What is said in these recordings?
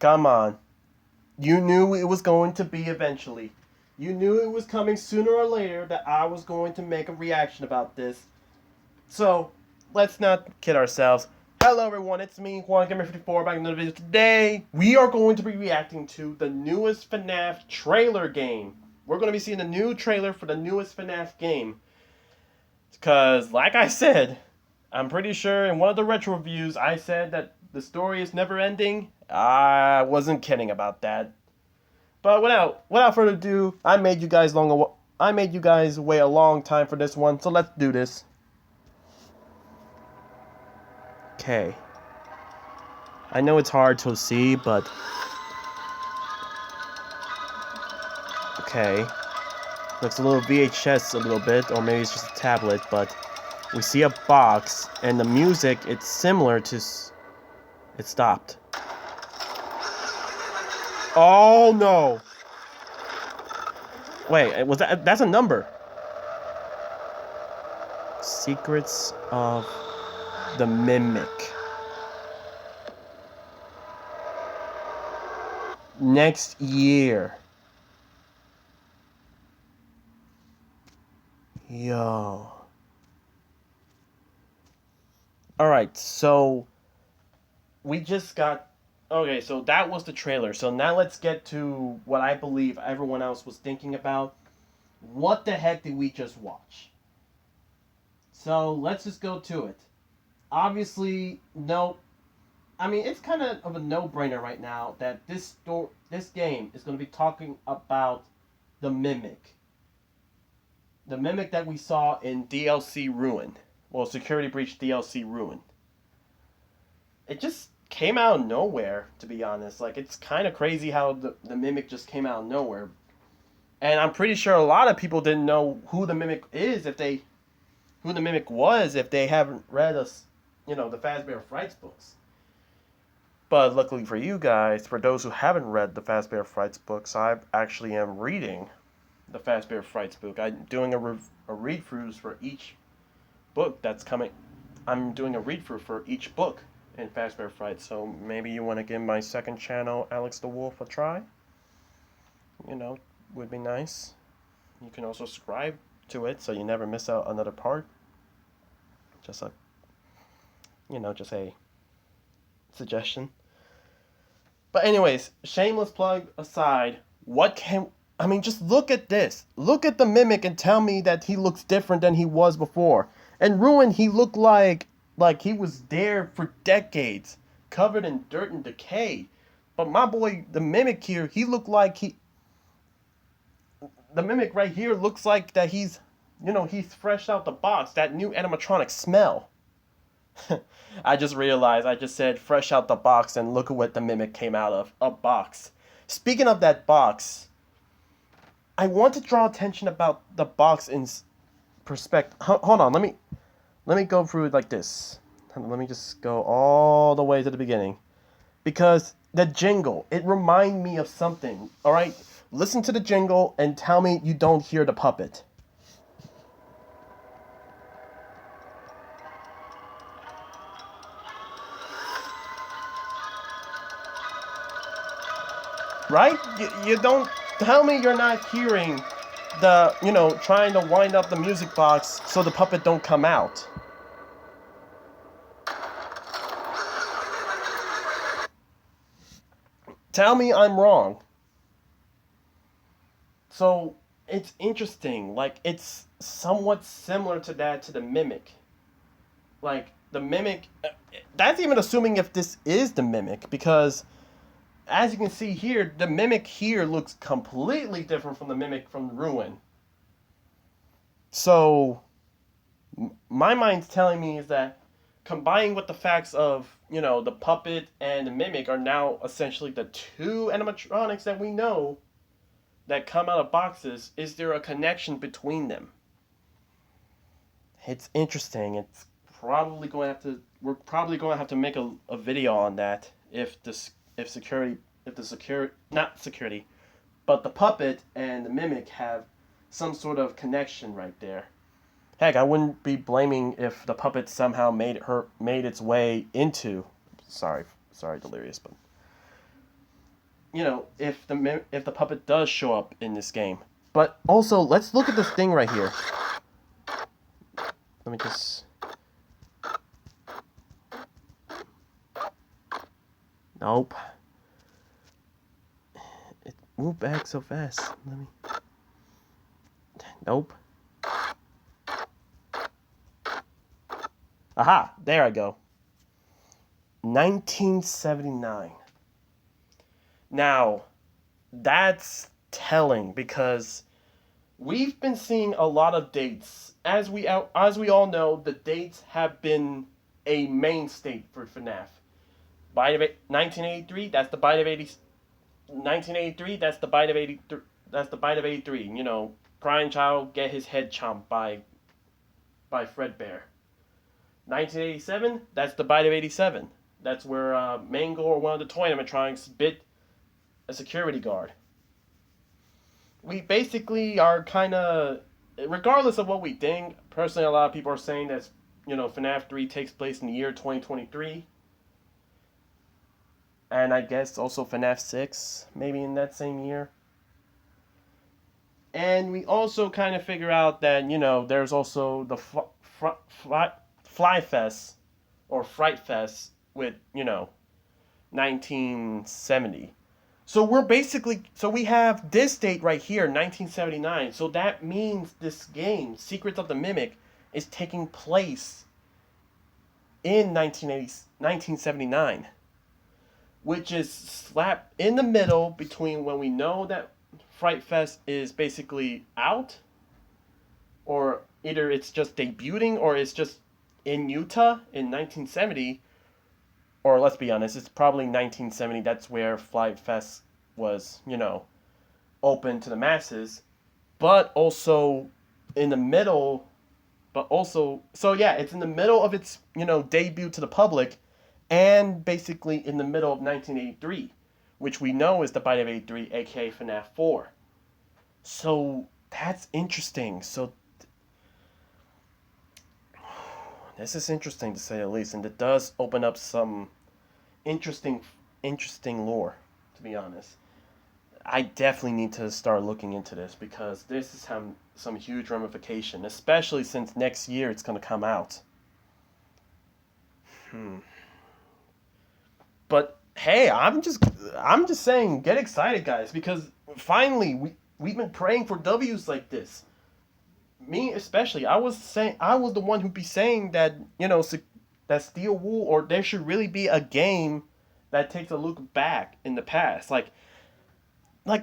Come on. You knew it was going to be eventually. You knew it was coming sooner or later that I was going to make a reaction about this. So, let's not kid ourselves. Hello everyone, it's me, JuanGamer54, back in another video. Today, we are going to be reacting to the newest FNAF trailer game. We're going to be seeing the new trailer for the newest FNAF game. Because, like I said, I'm pretty sure in one of the retro reviews, I said that the story is never ending. I wasn't kidding about that. But without further ado, I made you guys wait a long time for this one, so let's do this. Okay. I know it's hard to see, but okay. Looks a little VHS a little bit, or maybe it's just a tablet, but we see a box, and the music, it's similar to... It stopped. Oh, no! Wait, was that's a number. Secrets of the Mimic. Next year. Yo. Alright, so we just got... Okay, so that was the trailer. So now let's get to what I believe everyone else was thinking about. What the heck did we just watch? So let's just go to it. Obviously, no. I mean, it's kind of a no-brainer right now that this game is going to be talking about the Mimic. The Mimic that we saw in DLC Ruin. Well, Security Breach DLC Ruin. It just came out of nowhere, to be honest. Like, it's kind of crazy how the Mimic just came out of nowhere. And I'm pretty sure a lot of people didn't know who the Mimic is who the Mimic was if they haven't read the Fazbear Frights books. But luckily for you guys, for those who haven't read the Fazbear Frights books, I actually am reading the Fazbear Frights book. I'm doing a read-throughs for each book that's coming. I'm doing a read-through for each book in Fazbear Frights, so maybe you want to give my second channel, Alex the Wolf, a try. Would be nice. You can also subscribe to it so you never miss out another part. Just a suggestion. But anyways, shameless plug aside, just look at this. Look at the Mimic and tell me that he looks different than he was before. In Ruin, he looked like he was there for decades, covered in dirt and decay. But my boy, the Mimic here, he looked like the Mimic right here looks like that he's fresh out the box. That new animatronic smell. I just realized I just said fresh out the box, and look at what the Mimic came out of. A box. Speaking of that box, I want to draw attention about the box in perspective. Hold on, let me go through it like this. Let me just go all the way to the beginning. Because the jingle, it reminds me of something. Alright? Listen to the jingle and tell me you don't hear the puppet. Right? You don't tell me you're not hearing the, trying to wind up the music box so the puppet don't come out. Tell me I'm wrong. So, it's interesting. Like, it's somewhat similar to the Mimic. Like, the Mimic... That's even assuming if this is the Mimic, because... As you can see here, the Mimic here looks completely different from the Mimic from Ruin. So, my mind's telling me is that combining with the facts of, the puppet and the Mimic are now essentially the two animatronics that we know that come out of boxes. Is there a connection between them? It's interesting. We're probably going to have to make a video on that if the puppet and the Mimic have some sort of connection right there. Heck, I wouldn't be blaming if the puppet somehow made its way into... Sorry, Delirious, but... if the puppet does show up in this game. But also, let's look at this thing right here. Let me just... Nope. It moved back so fast. Let me... Nope. Aha! There I go. 1979. Now, that's telling because we've been seeing a lot of dates. As we all know, the dates have been a mainstay for FNAF. 1983, that's the bite of 80. 1983, that's the bite of 83. That's the bite of 83. You know, crying child get his head chomped by Fredbear. 1987, that's the bite of 87. That's where Mango or one of the toy animatronics bit a security guard. We basically are kind of, regardless of what we think, personally, a lot of people are saying that, FNAF 3 takes place in the year 2023. And I guess also FNAF 6, maybe in that same year. And we also kind of figure out that, there's also the Fly Fest or Fright Fest with, 1970. So we have this date right here, 1979. So that means this game, Secrets of the Mimic, is taking place in 1979. Which is slap in the middle between when we know that Fright Fest is basically out, or either it's just debuting, or it's just in Utah in 1970, or let's be honest, it's probably 1970. That's where Fright Fest was, open to the masses, but also in the middle, it's in the middle of its, debut to the public, and basically in the middle of 1983, which we know is the Bite of 83, aka FNAF 4. So that's interesting. So this is interesting to say the least, and it does open up some interesting lore, to be honest. I definitely need to start looking into this because this is some huge ramification, especially since next year it's going to come out. But hey, I'm just saying, get excited, guys, because finally we've been praying for W's like this. Me especially, I was the one who'd be saying that that Steel Wool, or there should really be a game that takes a look back in the past, like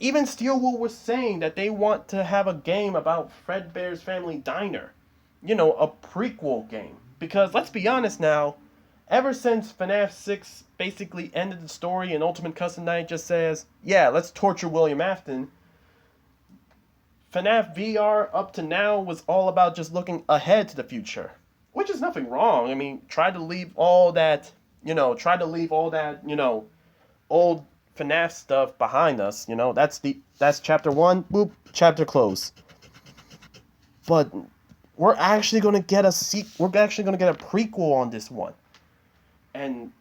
even Steel Wool was saying that they want to have a game about Fredbear's Family Diner, a prequel game, because let's be honest now. Ever since FNAF 6 basically ended the story and Ultimate Custom Night just says, yeah, let's torture William Afton, FNAF VR up to now was all about just looking ahead to the future. Which is nothing wrong. I mean, try to leave all that, old FNAF stuff behind us. That's chapter 1, boop, chapter close. But we're actually going to get a prequel on this one. And,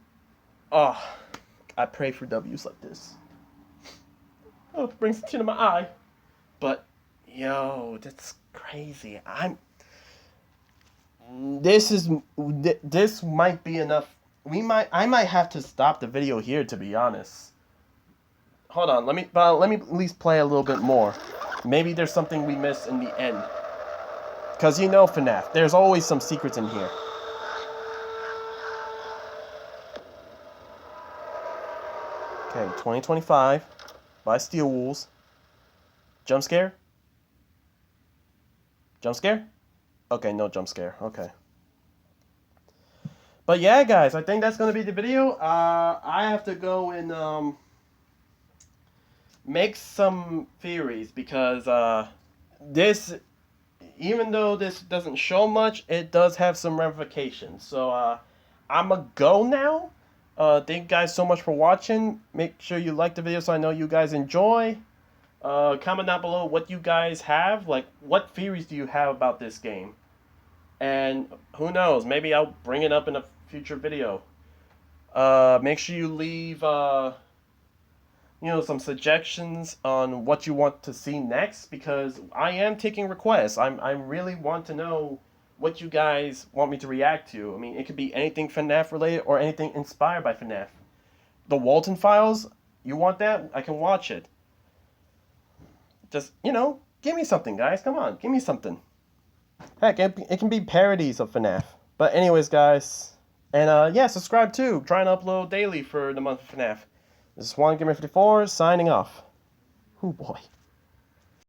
I pray for W's like this. Oh, it brings a tear to my eye. But, that's crazy. This might be enough. I might have to stop the video here, to be honest. Hold on, let me at least play a little bit more. Maybe there's something we missed in the end. Because FNAF, there's always some secrets in here. Okay, 2025 by Steel Wolves. Jump scare? Jump scare? Okay, no jump scare. Okay. But yeah, guys, I think that's going to be the video. I have to go and make some theories because this, even though this doesn't show much, it does have some ramifications. So I'm going to go now. Thank you guys so much for watching. Make sure you like the video so I know you guys enjoy. Comment down below what you guys have. Like, what theories do you have about this game? And who knows, maybe I'll bring it up in a future video. Make sure you leave some suggestions on what you want to see next, because I am taking requests. I really want to know what you guys want me to react to. I mean, it could be anything FNAF related or anything inspired by FNAF. The Walton Files, you want that? I can watch it. Just, give me something, guys. Come on, give me something. Heck, it can be parodies of FNAF. But anyways, guys, and yeah, subscribe too. Trying to upload daily for the month of FNAF. This is One Gamer 54 signing off. Oh boy.